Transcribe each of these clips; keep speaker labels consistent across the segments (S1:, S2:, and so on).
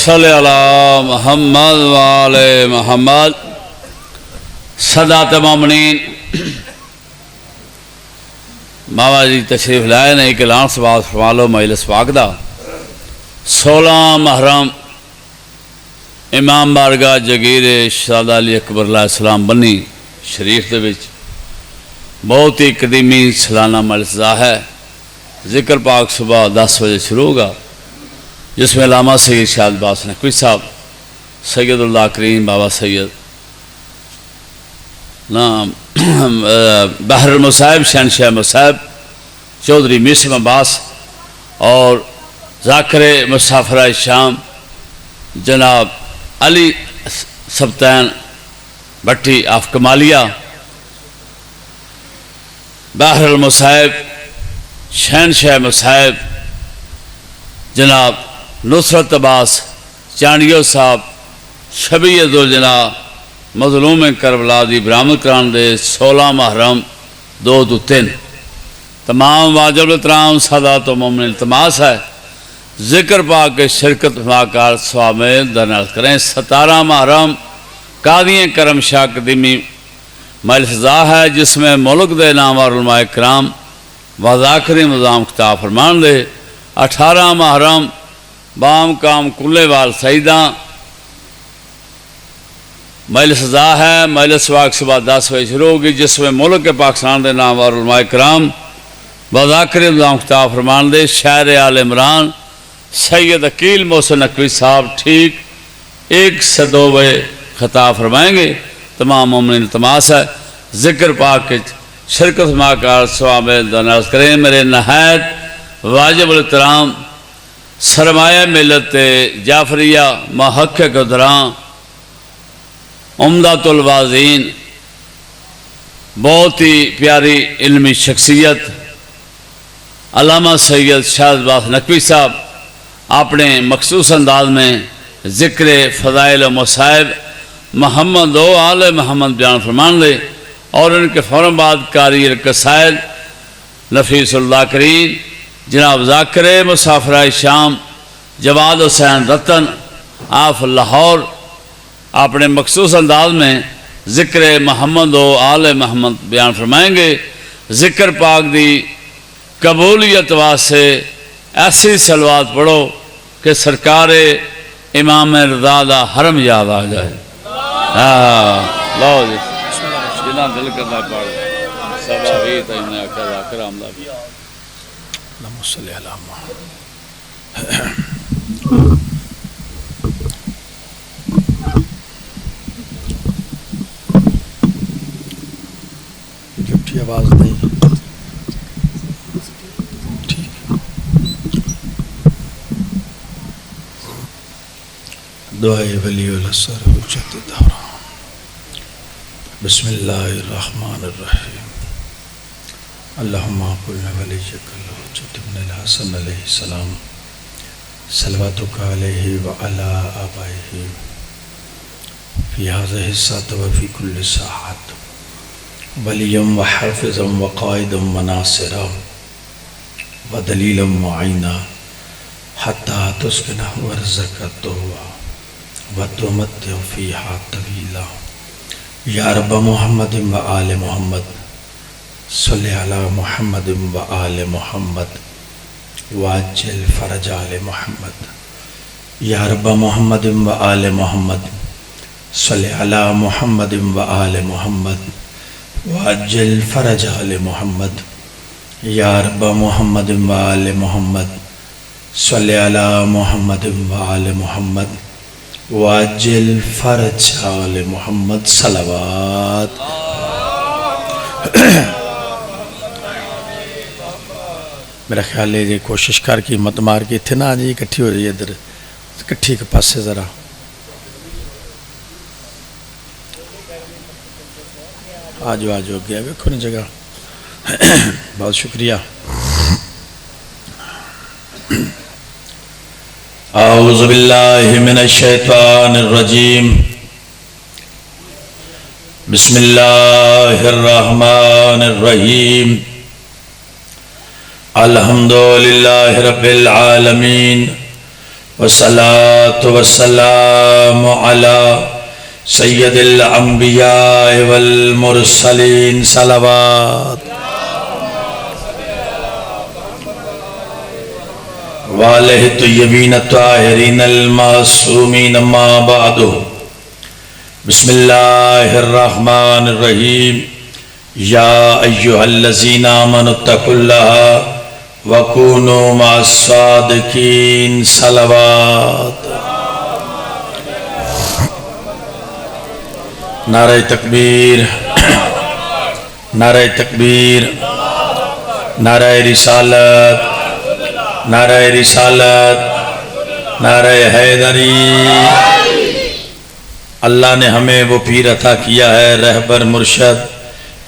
S1: صلی علی محمد وآل محمد سادات مومنین بابا جی تشریف لائے نے ایک اعلان سے بات فرما لو مجلس پاک دا 16 محرم امام بارگاہ جگیر شہزادہ علی اکبر علیہ السلام بنی شریف دے وچ بہت ہی قدیمی سالانہ مجلس ہے۔ ذکر پاک صبح 10 بجے شروع ہوگا، جس میں علامہ سید شاہد باس نقوی صاحب، سید اللہ کریم بابا سید بحر المصائب شہنشاہ مصائب چودھری میسم عباس اور ذاکر مسافرہ شام جناب علی سبتین بھٹی آف کمالیہ، بحر المصائب شہنشاہ مصائب جناب نصرت عباس چانڈیو صاحب شبیہ ذوالجناح مظلوم کربلا دی برآمد کران دے 16 محرم 2-3 تمام واجب احترام سادات و مومن التماس ہے ذکر پاک کے شرکت فماکار ثواب میں درنال کریں۔ 17 محرم قاضی کرم شاہ قدیمی مجلس ہے، جس میں ملک دے نامور علماء کرام وذاکری نظام کتاب فرمان دے۔ 18 محرم بام کام کلے وال سعیداں مجلس ہے، مجلس واقع صبح 10 بجے شروع ہوگی، جس میں ملک کے پاکستان دے نامور علماء کرام وذاکری نظام کتاب فرمان دے۔ شاعر آل عمران سید عقیل محسن نقوی صاحب ٹھیک 1 سے 2 بجے خطاب فرمائیں گے۔ تمام مومنین التماس ہے ذکر پاک کے شرکت ماکار ثواب درناز کریں۔ میرے نہایت واجب الاحترام سرمایہ ملت جعفریہ محقق دران عمدۃ الواعظین، بہت ہی پیاری علمی شخصیت علامہ سید شاہد باس نقوی صاحب اپنے مخصوص انداز میں ذکر فضائل و مصائب محمد و آل محمد بیان فرمان دے، اور ان کے فوراً بعد قاری القصائد نفیس اللہ کریم جناب ذاکر مسافرہ شام جواد حسین رتن آف لاہور اپنے مخصوص انداز میں ذکر محمد و آل محمد بیان فرمائیں گے۔ ذکر پاک دی قبولیت واسطے ایسی صلوات پڑھو کہ سرکار امام رضا دا حرم یاد آ جائے۔ لو جی جنہ دل کرنا پڑھ سبا بھی تینے آکھا ذاکر آمدہ بھی اللہم صلی اللہ محمد۔ جھٹی آواز نہیں دعائے ولی الاسر حجت دوران۔ بسم اللہ الرحمن الرحیم۔ اللہم قلنا ولیک الحجت ابن الحسن علیہ السلام صلواتک علیہ وعلا آبائہ فی هذه الساعة وفی کل ساعت ولیا وحافظا وقائدا وناصرا ودلیلا معینا حتی تسکنہ ورزقتہ وتمتع فیہا طویلا۔ یا رب محمد و آل محمد صلی علی محمد و آل محمد واجل فرج آل محمد۔ یا رب محمد و آل محمد صلی علی محمد و آل محمد واجل فرج آل محمد۔ یا رب محمد و آل محمد صلی علی محمد و آل محمد واجل فرج آل محمد۔ صلوات۔ میرا خیال ہے یہ کوشش کر کی مت مار کے تھے نا جی اکٹھی ہو رہی ہے ادھر اکٹھی کے پاس سے ذرا آجو گیا ویکھو نا جگہ۔ بہت شکریہ۔ اعوذ باللہ من الشیطان الرجیم، بسم اللہ الرحمن الرحیم۔ الحمدللہ رب العالمین
S2: والصلاة والسلام على سید الانبیاء والمرسلین صلوات والہ الطیبین الطاہرین المعصومین اما بعد بسم اللہ الرحمن الرحیم یا ایہا الذین آمنوا اتقوا اللہ وکونوا مع الصادقین صلوات نعرہ تکبیر نعرہ تکبیر نعرہ رسالت نعرہ رسالت نعرہ حیدری اللہ نے ہمیں وہ پیر عطا کیا ہے رہبر مرشد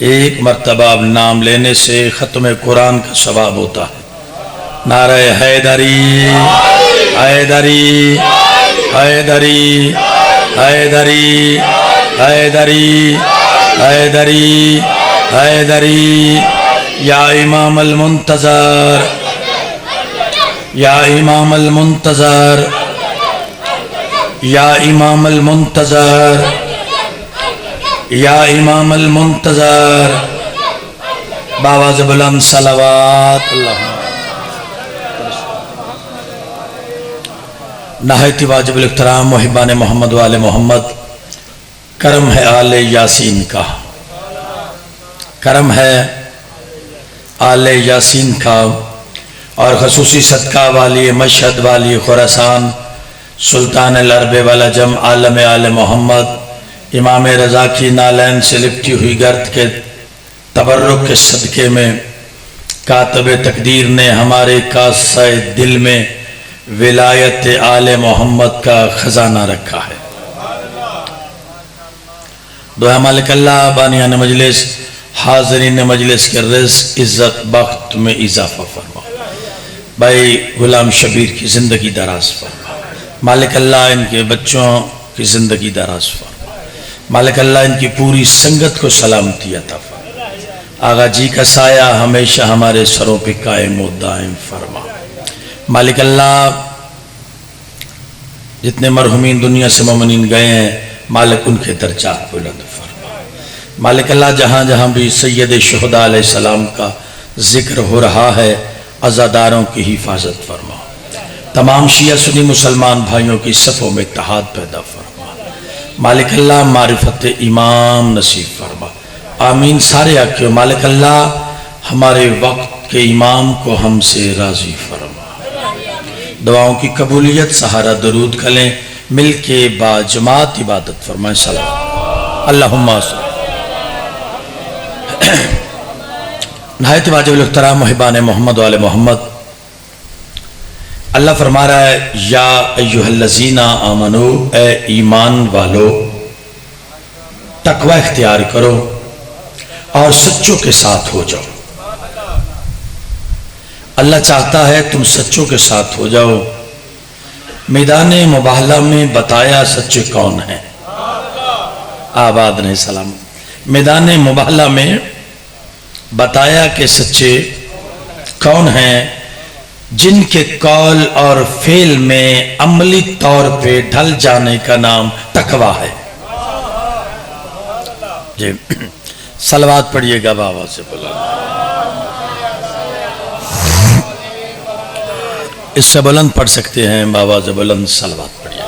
S2: ایک مرتبہ نام لینے سے ختم قرآن کا ثواب ہوتا ہے نعرہ حیدری حیدری حیدری حیدری حیدری حیدری حیدری یا امام المنتظر یا امام المنتظر یا امام المنتظر یا امام المنتظر باواز بلند صلوات اللہ نہایت واجب الاحترام محبان محمد وآل محمد کرم ہے آل یاسین کا کرم ہے آل یاسین کا اور خصوصی صدقہ والی مشہد والی خراسان سلطان العرب والعجم عالم آل محمد امام رضا کی نالین سے لپٹی ہوئی گرد کے تبرک کے صدقے میں کاتب تقدیر نے ہمارے کاسہ دل میں ولایت آل محمد کا خزانہ رکھا ہے دعا مالک اللہ بانیان مجلس حاضرین مجلس کے رزق عزت بخت میں اضافہ فرما بھائی غلام شبیر کی زندگی دراز فرما مالک اللہ ان کے بچوں کی زندگی دراز فرما مالک اللہ ان کی پوری سنگت کو سلامتی عطا فرما آغا جی کا سایہ ہمیشہ ہمارے سروں پہ قائم و دائم فرما مالک اللہ جتنے مرحومین دنیا سے مومنین گئے ہیں مالک ان کے درجات بلند فرما مالک اللہ جہاں جہاں بھی سید شہداء علیہ السلام کا ذکر ہو رہا ہے عزاداروں کی حفاظت فرما تمام شیعہ سنی مسلمان بھائیوں کی صفوں میں اتحاد پیدا فرما مالک اللہ معرفت امام نصیب فرما آمین سارے آکھیں مالک اللہ ہمارے وقت کے امام کو ہم سے راضی فرما دعاؤں کی قبولیت سہارا درود کھلیں مل کے با جماعت عبادت فرمائیں سلام اللہم صلی نہایت واجب الاحترام محبان محمد وآل محمد اللہ فرما رہا ہے یا ایہا الذین آمنو اے ایمان والو تقوی اختیار کرو اور سچوں کے ساتھ ہو جاؤ اللہ چاہتا ہے تم سچوں کے ساتھ ہو جاؤ میدان مباہلہ میں بتایا سچے کون ہیں آباد نے سلام میدان مباہلہ میں بتایا کہ سچے کون ہیں جن کے قول اور فعل میں عملی طور پہ ڈھل جانے کا نام تقوی ہے جی صلوات پڑھیے گا بابا سے بلند اس سے بلند پڑھ سکتے ہیں بابا سے بلند صلوات پڑھیے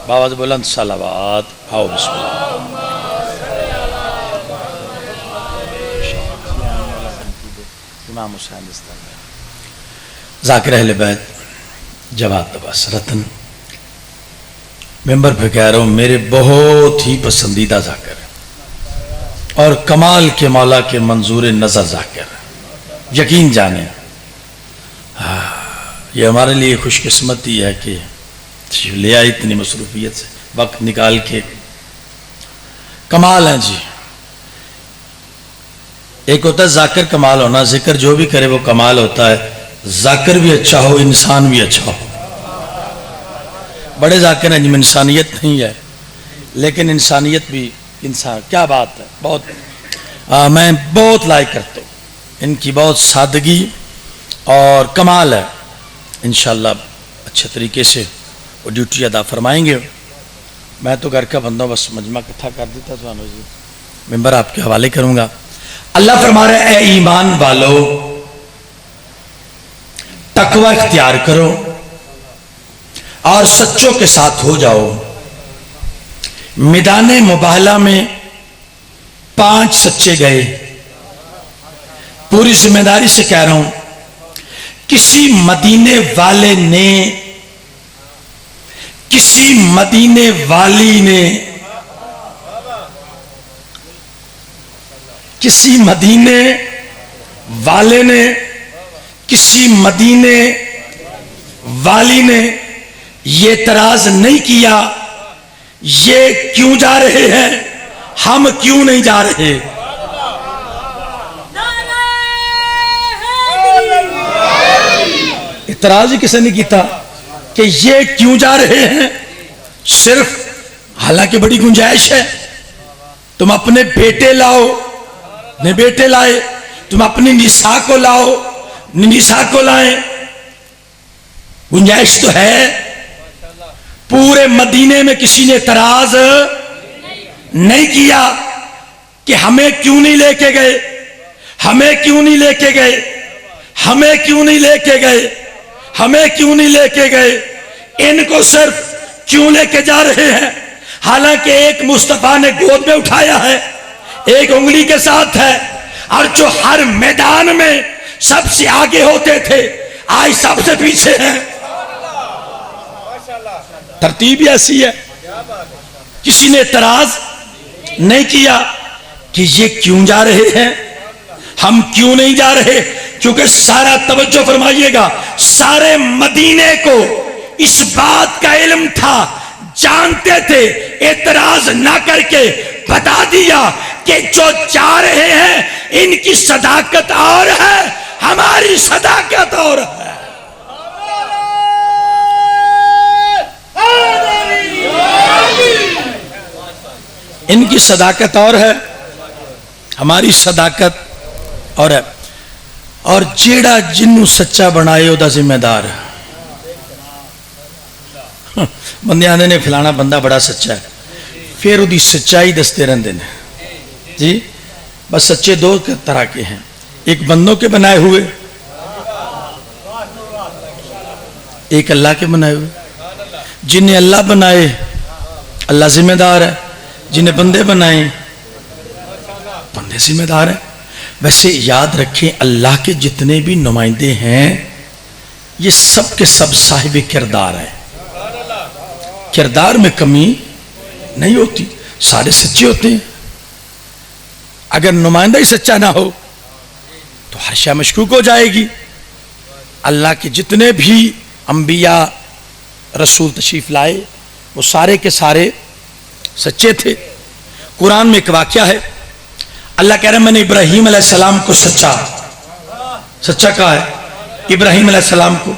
S2: بابا سے بلند صلوات آؤ بسم اللہ امام حسین ذاکر اہل بیت جواد عباس رتن ممبر پہ کہہ رہا ہوں میرے بہت ہی پسندیدہ ذاکر اور کمال کے مولا کے منظور نظر ذاکر یقین جانے یہ ہمارے لیے خوش قسمتی ہے کہ لے آئی اتنی مصروفیت سے وقت نکال کے کمال ہیں جی ایک ہوتا ہے ذاکر کمال ہونا ذکر جو بھی کرے وہ کمال ہوتا ہے ذاکر بھی اچھا ہو انسان بھی اچھا ہو بڑے ذاکر ہیں جن میں انسانیت نہیں ہے لیکن انسانیت بھی انسان کیا بات ہے بہت میں بہت لائک کرتا ہوں ان کی بہت سادگی اور کمال ہے. انشاءاللہ اچھے طریقے سے وہ ڈیوٹی ادا فرمائیں گے. میں تو گھر کا بندہ بس مجمع اکٹھا کر دیتا تو ممبر آپ کے حوالے کروں گا. اللہ فرما رہے اے ایمان والو تقوی اختیار کرو اور سچوں کے ساتھ ہو جاؤ. میدان مباہلہ میں 5 سچے گئے. پوری ذمہ داری سے کہہ رہا ہوں کسی مدینے والی نے کسی مدینے والی نے یہ اعتراض نہیں کیا یہ کیوں جا رہے ہیں ہم کیوں نہیں جا رہے. اعتراض ہی کسی نے کیتا کہ یہ کیوں جا رہے ہیں. صرف حالانکہ بڑی گنجائش ہے تم اپنے بیٹے لاؤ نے بیٹے لائے, تم اپنی نساء کو لاؤ نساء کو لائیں, گنجائش تو ہے. پورے مدینے میں کسی نے اعتراض نہیں کیا کہ ہمیں کیوں نہیں لے کے گئے ہمیں کیوں نہیں لے کے گئے ہمیں کیوں نہیں لے کے گئے ہمیں کیوں نہیں لے کے گئے. ان کو صرف کیوں لے کے جا رہے ہیں. حالانکہ ایک مصطفیٰ نے گود میں اٹھایا ہے, ایک انگلی کے ساتھ ہے, اور جو ہر میدان میں سب سے آگے ہوتے تھے آج سب سے پیچھے ہیں. ترتیب ایسی ہے. کسی نے اعتراض نہیں کیا کہ یہ کیوں جا رہے ہیں ہم کیوں نہیں جا رہے. کیونکہ سارا توجہ فرمائیے گا سارے مدینے کو اس بات کا علم تھا, جانتے تھے. اعتراض نہ کر کے بتا دیا کہ جو جا رہے ہیں ان کی صداقت اور ہے ہماری صداقت اور ہے. ان کی صداقت اور ہے ہماری صداقت اور ہے. اور جیڑا جنوں سچا بنائے وہ ذمہ دار ہے. بندے آندے نے فلانا بندہ بڑا سچا ہے پھر وہ سچائی دستے رہندے نے. جی بس سچے 2 طرح کے ہیں, ایک بندوں کے بنائے ہوئے ایک اللہ کے بنائے ہوئے. جنہیں اللہ بنائے اللہ ذمہ دار ہے, جنہیں بندے بنائے بندے ذمہ دار ہیں. ویسے یاد رکھیں اللہ کے جتنے بھی نمائندے ہیں یہ سب کے سب صاحب کردار ہیں. کردار میں کمی نہیں ہوتی, سارے سچے ہوتے ہیں. اگر نمائندہ ہی سچا نہ ہو تو ہر شے مشکوک ہو جائے گی. اللہ کے جتنے بھی انبیاء رسول تشریف لائے وہ سارے کے سارے سچے تھے. قرآن میں ایک واقعہ ہے, اللہ کہہ رہے ہیں میں نے ابراہیم علیہ السلام کو سچا کہا ہے. ابراہیم علیہ السلام کو,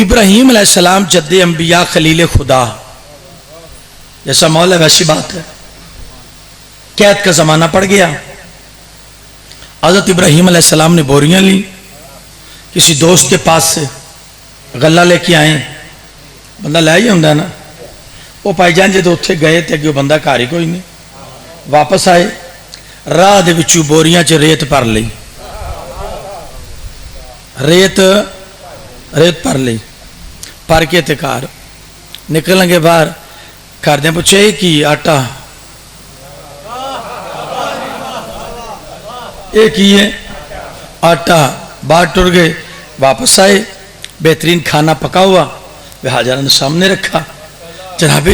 S2: ابراہیم علیہ السلام جد انبیاء خلیل خدا, جیسا مولا ویسی بات ہے. قید کا زمانہ پڑ گیا, حضرت ابراہیم علیہ السلام نے بوریاں لی, کسی دوست کے پاس سے غلہ لے کے آئیں. بندہ لے ہی ہوں نا, وہ پائی جان جدو اتھے گئے تھے کہ وہ بندہ کاری کوئی نہیں. واپس آئے راہ دے وچوں بوریاں چ ریت پر لئی, ریت پر لئی, پر کے تے کار نکلیں گے باہر. گھر دے پوچھے کی آٹا یہ کی ہے آٹا, باہر ٹر گئے. واپس آئے بہترین کھانا پکا ہوا حاجرہ نے سامنے رکھا. جناب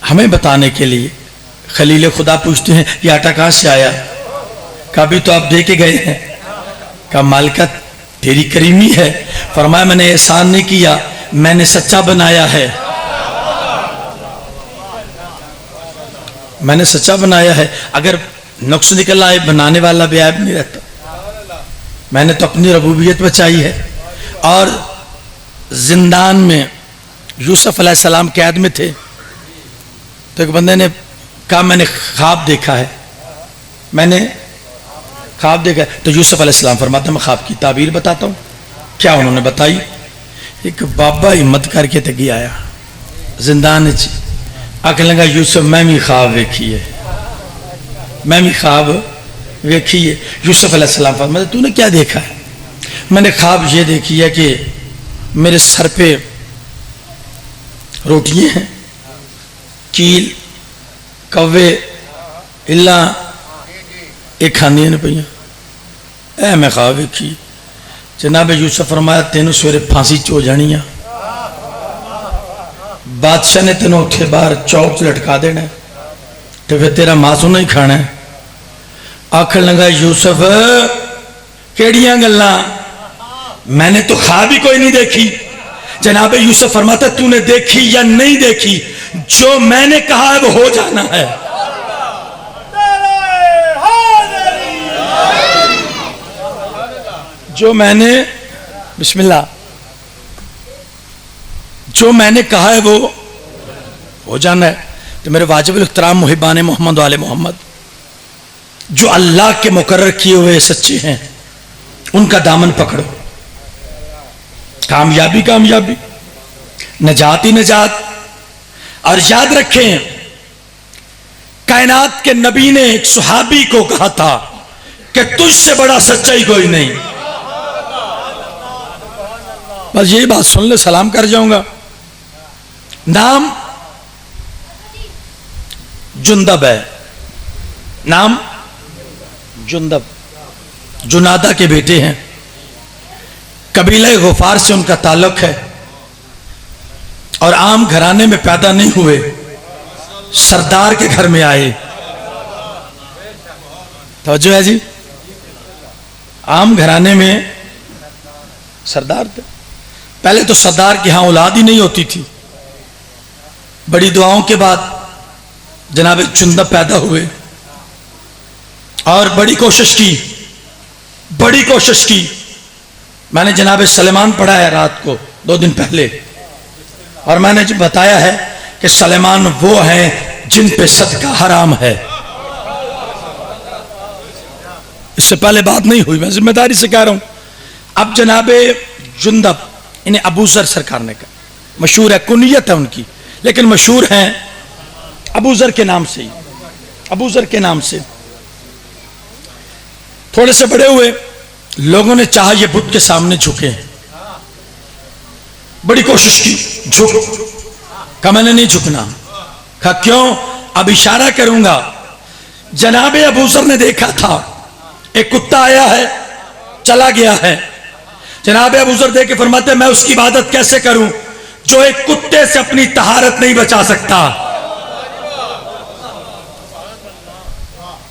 S2: ہمیں بتانے کے لیے خلیل خدا پوچھتے ہیں یہ آٹا کہاں سے آیا؟ کہا بھی تو آپ دے کے گئے ہیں. کہا مالکہ تیری کریمی ہے. فرمایا میں نے احسان نہیں کیا, میں نے سچا بنایا ہے. میں نے سچا بنایا ہے. اگر نقص نکل آئے بنانے والا بھی عیب نہیں رہتا. میں نے تو اپنی ربوبیت بچائی ہے. اور زندان میں یوسف علیہ السلام قید میں تھے تو ایک بندے نے کہا میں نے خواب دیکھا ہے, میں نے خواب دیکھا تو یوسف علیہ السلام فرماتے ہیں میں خواب کی تعبیر بتاتا ہوں. کیا انہوں نے بتائی؟ ایک بابا ہمت کر کے تگی آیا زندان چ آکھنے لگا یوسف میں بھی خواب ویکھی ہے، میں بھی خواب ویکھی ہے. یوسف علیہ السلام فرماتے تو نے کیا دیکھا ہے؟ میں نے خواب یہ دیکھی ہے کہ میرے سر پہ روٹیاں ہیں، کیل کوے اللہ ایک کھاندیاں نے پہیاں. اے میں خواب ویکھی. جناب یوسف فرمایا تینوں سویرے پھانسی چو جانی ہے، بادشاہ نے تینوں اٹھے باہر چوک لٹکا دینا تو پھر تیرا ماسو نہیں کھانا ہے. آخر لگا یوسف کیڑیاں گلاں، میں نے تو خواب ہی کوئی نہیں دیکھی. جناب یوسف فرماتا تو نے دیکھی یا نہیں دیکھی، جو میں نے کہا ہے وہ ہو جانا ہے. جو میں نے بسم اللہ جو میں نے کہا ہے وہ ہو جانا ہے. تو میرے واجب الاحترام محبان محمد و آل محمد جو اللہ کے مقرر کیے ہوئے سچے ہیں ان کا دامن پکڑو، کامیابی کامیابی، نجات ہی نجات. اور یاد رکھیں کائنات کے نبی نے ایک صحابی کو کہا تھا کہ تجھ سے بڑا سچائی کوئی نہیں. بس یہی بات سن لے سلام کر جاؤں گا. نام جندب ہے، نام جندب، جنادہ کے بیٹے ہیں، قبیلہ غفار سے ان کا تعلق ہے اور عام گھرانے میں پیدا نہیں ہوئے، سردار کے گھر میں آئے. توجہ ہے جی، عام گھرانے میں سردار تھے. پہلے تو سردار کے ہاں اولاد ہی نہیں ہوتی تھی، بڑی دعاؤں کے بعد جناب جندب پیدا ہوئے اور بڑی کوشش کی. میں نے جناب سلیمان پڑھا ہے رات کو 2 دن پہلے، اور میں نے جو بتایا ہے کہ سلیمان وہ ہیں جن پہ صدقہ حرام ہے. اس سے پہلے بات نہیں ہوئی، میں ذمہ داری سے کہہ رہا ہوں. اب جناب جندب انہیں ابو ذر سرکار نے کہا، مشہور ہے، کنیت ہے ان کی لیکن مشہور ہیں ابو ذر کے نام سے ہی، ابو ذر کے نام سے. تھوڑے سے بڑے ہوئے، لوگوں نے چاہا یہ بت کے سامنے جھکے، بڑی کوشش کی، کہا میں نے نہیں جھکنا. کہا کیوں؟ اب اشارہ کروں گا. جناب ابو ذر نے دیکھا تھا ایک کتا آیا ہے چلا گیا ہے. جناب ابو ذر دیکھ کے فرماتے میں اس کی عبادت کیسے کروں جو ایک کتے سے اپنی طہارت نہیں بچا سکتا،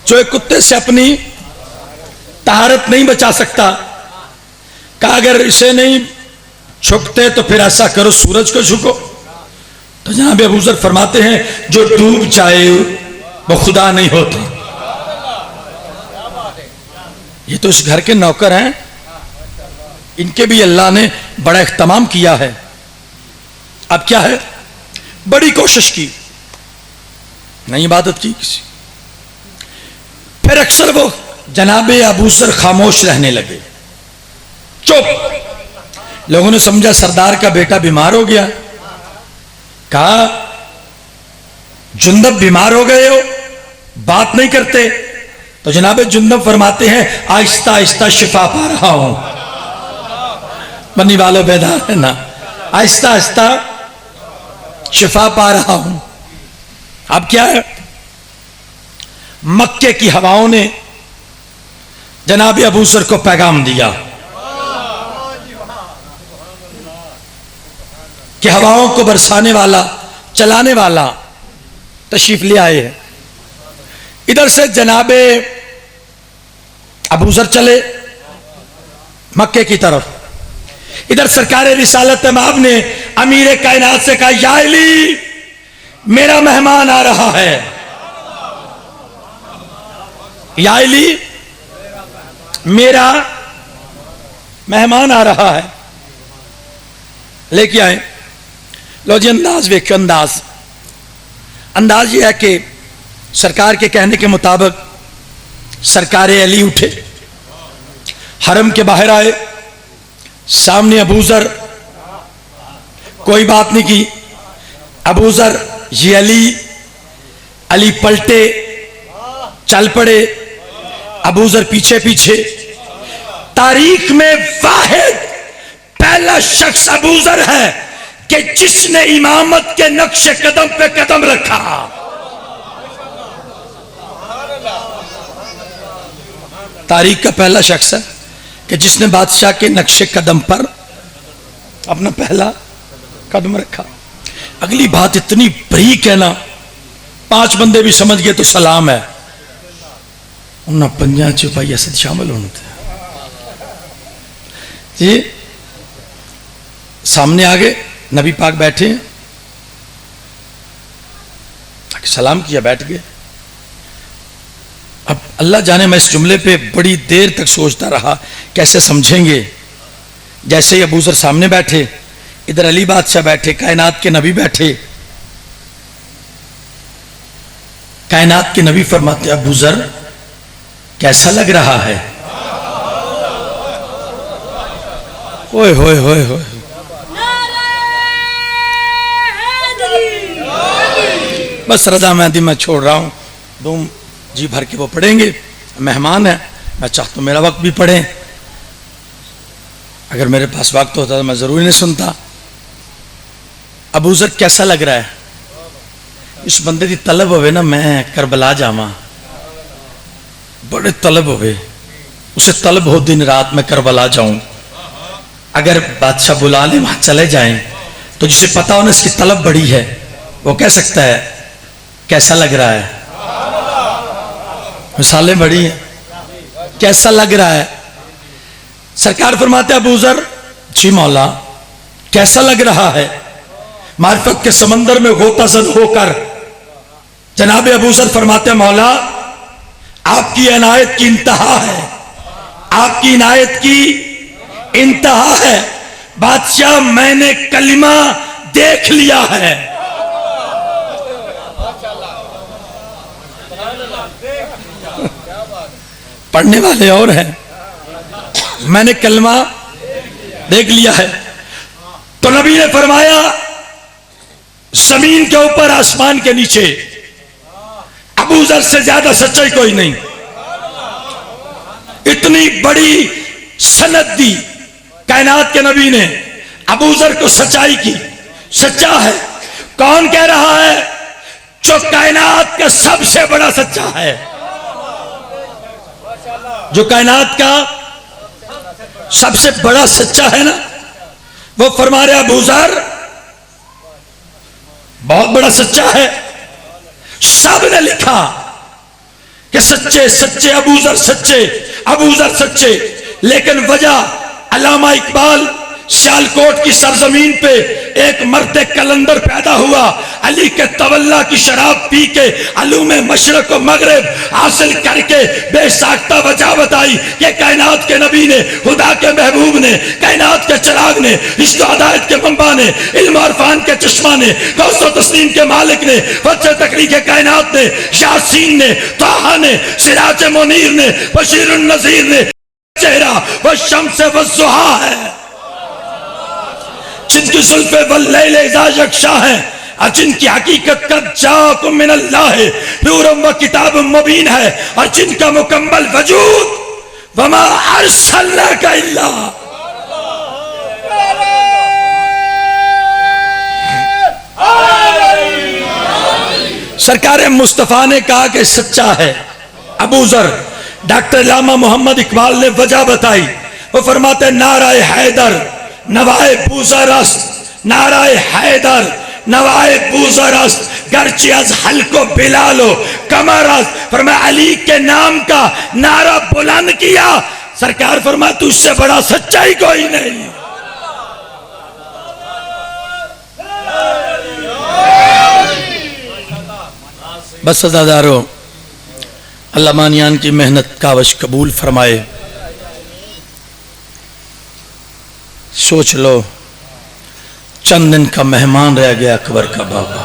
S2: جو ایک کتے سے اپنی طہارت نہیں بچا سکتا. کہا اگر اسے نہیں جھکتے تو پھر ایسا کرو سورج کو جھکو. تو جناب ابو ذر فرماتے ہیں جو ڈوب جائے وہ خدا نہیں ہوتا. یہ تو اس گھر کے نوکر ہیں، ان کے بھی اللہ نے بڑا اہتمام کیا ہے. اب کیا ہے، بڑی کوشش کی، نہیں عبادت کی کسی. پھر اکثر وہ جناب ابو ذر خاموش رہنے لگے، چپ. لوگوں نے سمجھا سردار کا بیٹا بیمار ہو گیا. کہا جندب بیمار ہو گئے ہو، بات نہیں کرتے. تو جناب جندب فرماتے ہیں آہستہ آہستہ شفا پا رہا ہوں. بنی والوں بیدار ہے نا، آہستہ آہستہ شفا پا رہا ہوں. اب کیا ہے، مکے کی ہواؤں نے جناب ابو ذر کو پیغام دیا کہ ہواؤں کو برسانے والا، چلانے والا تشریف لے آئے ہیں. ادھر سے جناب ابو ذر چلے مکے کی طرف. ادھر سرکار رسالت مآب نے امیر کائنات سے کہا یا علی میرا مہمان آ رہا ہے، یا علی میرا مہمان آ رہا ہے. لے کے آئے. لو جی انداز ویکھو، انداز یہ ہے کہ سرکار کے کہنے کے مطابق سرکار علی اٹھے حرم کے باہر آئے, سامنے ابو ذر, کوئی بات نہیں کی. ابو ذر یہ علی پلٹے چل پڑے, ابو ذر پیچھے پیچھے. تاریخ میں واحد پہلا شخص ابو ذر ہے کہ جس نے امامت کے نقش قدم پہ قدم رکھا. تاریخ کا پہلا شخص ہے کہ جس نے بادشاہ کے نقش قدم پر اپنا پہلا قدم رکھا. اگلی بات اتنی بریک ہے نا, 5 بندے بھی سمجھ گئے تو سلام ہے. انہاں 5 چپائی ایسے شامل ہونے تھے جی. سامنے آگے نبی پاک بیٹھے ہیں, سلام کیا, بیٹھ گئے. اب اللہ جانے میں اس جملے پہ بڑی دیر تک سوچتا رہا کیسے سمجھیں گے. جیسے ہی ابو ذر سامنے بیٹھے, ادھر علی بادشاہ بیٹھے, کائنات کے نبی بیٹھے. کائنات کے نبی فرماتے ابو ذر کیسا لگ رہا ہے؟ اوئے ہوئے ہوئے ہوئے, بس رضا مہدی میں چھوڑ رہا ہوں, تم جی بھر کے وہ پڑھیں گے, مہمان ہے, میں چاہتا ہوں میرا وقت بھی پڑھیں. اگر میرے پاس وقت ہوتا تو میں ضروری نہیں سنتا. ابو ذر کیسا لگ رہا ہے؟ اس بندے کی طلب ہوئے نا میں کربلا جاواں, بڑے طلب ہوئے, اسے طلب ہو دن رات میں کربلا جاؤں. اگر بادشاہ بلا لے وہاں چلے جائیں تو جسے پتا ہو نا اس کی طلب بڑی ہے, وہ کہہ سکتا ہے کیسا لگ رہا ہے. مثالیں بڑی ہیں, کیسا لگ رہا ہے. سرکار فرماتے ابو ذر جی مولا کیسا لگ رہا ہے. معرفت کے سمندر میں غوطہ زن ہو کر جناب ابو ذر فرماتے مولا آپ کی عنایت کی انتہا ہے, آپ کی عنایت کی انتہا ہے. بادشاہ میں نے کلمہ دیکھ لیا ہے. پڑھنے والے اور ہیں, میں نے کلمہ دیکھ لیا ہے. تو نبی نے فرمایا زمین کے اوپر آسمان کے نیچے ابو ذر سے زیادہ سچائی کوئی نہیں. اتنی بڑی سند دی کائنات کے نبی نے, ابو ذر کو سچائی کی. سچا ہے کون کہہ رہا ہے؟ جو کائنات کا سب سے بڑا سچا ہے, جو کائنات کا سب سے بڑا سچا ہے نا, وہ فرما رہے ابو ذر بہت بڑا سچا ہے. سب نے لکھا کہ سچے سچے ابو ذر سچے, ابو ذر سچے. لیکن وجہ علامہ اقبال سیالکوٹ کی سرزمین پہ ایک مرد کلندر پیدا ہوا, علی کے تولا کی شراب پی کے علوم مشرق و مغرب حاصل کر کے بے ساختہ وجہ بتائی کہ کائنات کے نبی نے, خدا کے محبوب نے, کائنات کے چراغ نے, عشق و ہدایت کے منبع نے, علم و عرفان کے چشمہ نے, غوث و تسلیم کے مالک نے, فتح تخلیق کائنات نے, یاسین نے, طٰہٰ نے, سراج منیر نے, بشیر النذیر نے, چہرہ وہ شمس والضحیٰ ہے جن کی زلفیں واللیل اذا یغشیٰ ہیں, اور جن کی حقیقت قد جاءکم من اللہ ہے, نور و کتاب مبین ہے, اور جن کا مکمل وجود وما ارسلناک الا. سرکار مصطفیٰ نے کہا کہ سچا ہے ابو ذر. ڈاکٹر علامہ محمد اقبال نے وجہ بتائی, وہ فرماتے نعرہ حیدر نوائے بوزر است, نعرہ حیدر نوائے بوزر است, گرچہ از حلق و بلال و کمر است. فرمایا علی کے نام کا نعرہ بلند کیا. سرکار فرمایا تو اس سے بڑا سچائی کوئی نہیں. بس عزادارو, اللہ مانیان کی محنت کاوش قبول فرمائے. سوچ لو چند دن کا مہمان رہ گیا اکبر کا بابا.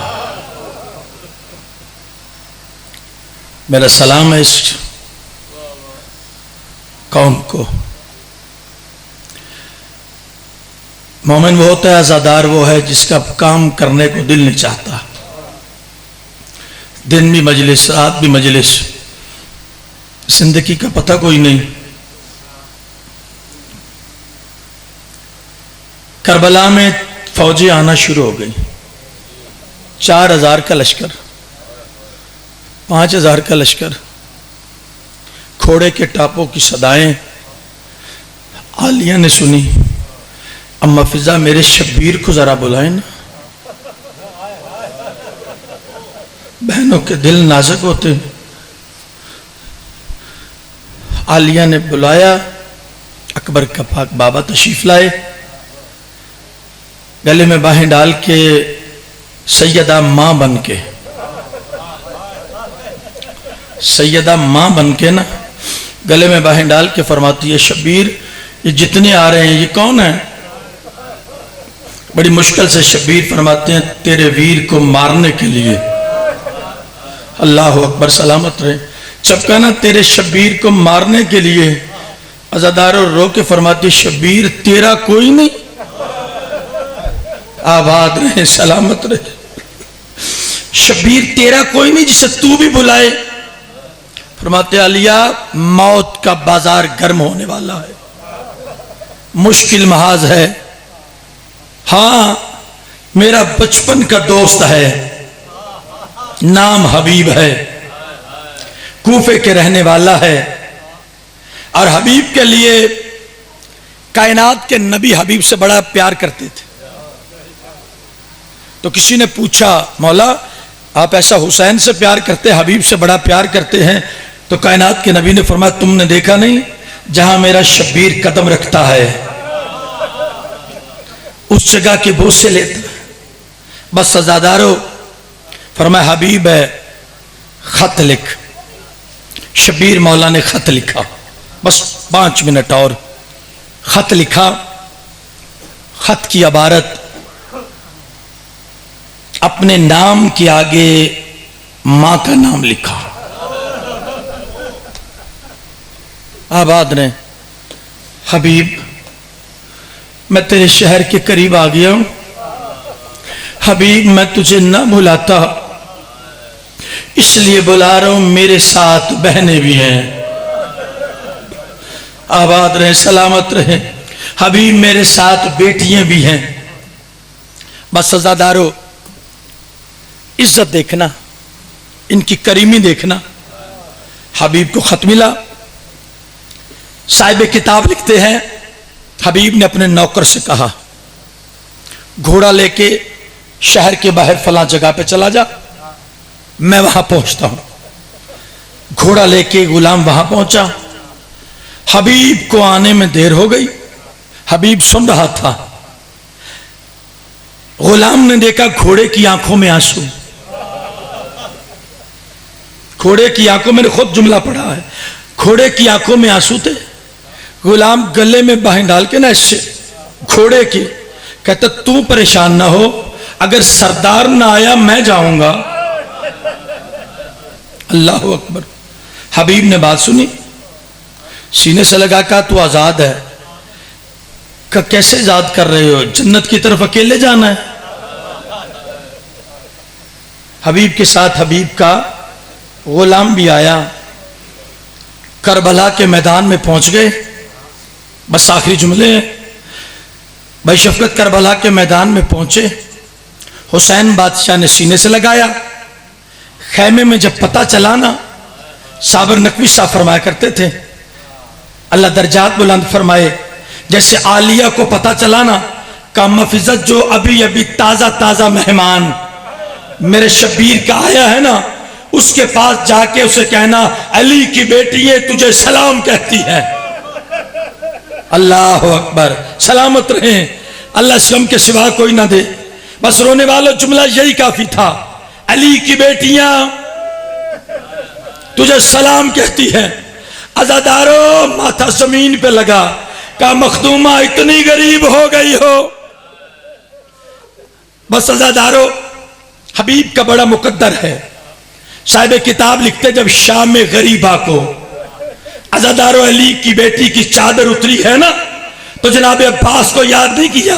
S2: میرا سلام ہے اس قوم کو, مومن وہ ہوتا ہے، عزادار وہ ہے جس کا کام کرنے کو دل نہیں چاہتا، دن بھی مجلس رات بھی مجلس، زندگی کا پتہ کوئی نہیں۔ کربلا میں فوجیں آنا شروع ہو گئی، 4000 کا لشکر، 5000 کا لشکر، کھوڑے کے ٹاپوں کی صدائیں عالیہ نے سنی۔ اما فضا میرے شبیر کو ذرا بلائیں نا، بہنوں کے دل نازک ہوتے ہیں۔ عالیہ نے بلایا، اکبر کا پاک بابا تشریف لائے، گلے میں باہیں ڈال کے سیدہ ماں بن کے، سیدہ ماں بن کے نا گلے میں باہیں ڈال کے فرماتی ہے شبیر یہ جتنے آ رہے ہیں یہ کون ہیں؟ بڑی مشکل سے شبیر فرماتے ہیں تیرے ویر کو مارنے کے لیے۔ اللہ اکبر، سلامت رہے۔ جب کہا نا تیرے شبیر کو مارنے کے لیے، عزاداروں رو کے فرماتی شبیر تیرا کوئی نہیں؟ آباد رہے، سلامت رہے۔ شبیر تیرا کوئی نہیں جسے تو بھی بلائے؟ فرماتے عالیہ موت کا بازار گرم ہونے والا ہے، مشکل محاذ ہے۔ ہاں میرا بچپن کا دوست ہے، نام حبیب ہے، کوفے کے رہنے والا ہے، اور حبیب کے لیے کائنات کے نبی حبیب سے بڑا پیار کرتے تھے۔ تو کسی نے پوچھا مولا آپ ایسا حسین سے پیار کرتے، حبیب سے بڑا پیار کرتے ہیں؟ تو کائنات کے نبی نے فرمایا تم نے دیکھا نہیں جہاں میرا شبیر قدم رکھتا ہے اس جگہ کے بوسے لیتا ہے۔ بس عزادارو فرمایا حبیب ہے، خط لکھ۔ شبیر مولا نے خط لکھا، بس 5 منٹ اور خط لکھا۔ خط کی عبارت اپنے نام کے آگے ماں کا نام لکھا۔ آباد نے حبیب میں تیرے شہر کے قریب آ گیا ہوں، حبیب میں تجھے نہ بھلاتا اس لیے بلا رہا ہوں، میرے ساتھ بہنیں بھی ہیں۔ آباد رہے، سلامت رہے۔ حبیب میرے ساتھ بیٹیاں بھی ہیں۔ بس عزادارو عزت دیکھنا، ان کی کریمی دیکھنا۔ حبیب کو خط ملا، صاحب کتاب لکھتے ہیں حبیب نے اپنے نوکر سے کہا گھوڑا لے کے شہر کے باہر فلاں جگہ پہ چلا جا، میں وہاں پہنچتا ہوں۔ گھوڑا لے کے غلام وہاں پہنچا، حبیب کو آنے میں دیر ہو گئی۔ حبیب سن رہا تھا، غلام نے دیکھا گھوڑے کی آنکھوں میں آنسو، گھوڑے کی آنکھوں میں نے خود جملہ پڑھا ہے، گھوڑے کی آنکھوں میں آنسو تھے۔ غلام گلے میں باہیں ڈال کے نا اس سے گھوڑے کی کہتا تو پریشان نہ ہو، اگر سردار نہ آیا میں جاؤں گا۔ اللہ اکبر۔ حبیب نے بات سنی، سینے سے لگا کہا تو آزاد ہے۔ کہ کیسے آزاد کر رہے ہو؟ جنت کی طرف اکیلے جانا ہے۔ حبیب کے ساتھ حبیب کا غلام بھی آیا، کربلا کے میدان میں پہنچ گئے۔ بس آخری جملے ہیں، بھائی شفقت کربلا کے میدان میں پہنچے، حسین بادشاہ نے سینے سے لگایا۔ خیمے میں جب پتہ چلا نا، صابر نقوی صاحب فرمایا کرتے تھے اللہ درجات بلند فرمائے، جیسے عالیہ کو پتہ چلا نا کہ مفزت جو ابھی ابھی تازہ تازہ مہمان میرے شبیر کا آیا ہے نا، اس کے پاس جا کے اسے کہنا علی کی بیٹی ہے تجھے سلام کہتی ہے۔ اللہ اکبر، سلامت رہیں، اللہ اسلام کے سوا کوئی نہ دے۔ بس رونے والا جملہ یہی کافی تھا، علی کی بیٹیاں تجھے سلام کہتی ہے۔ عزادارو ماتھا زمین پہ لگا، کہا مخدومہ اتنی غریب ہو گئی ہو۔ بس عزادارو حبیب کا بڑا مقدر ہے، صاحب کتاب لکھتے جب شام میں غریبہ کو عزادارو علی کی بیٹی کی چادر اتری ہے نا، تو جناب عباس کو یاد نہیں کیا،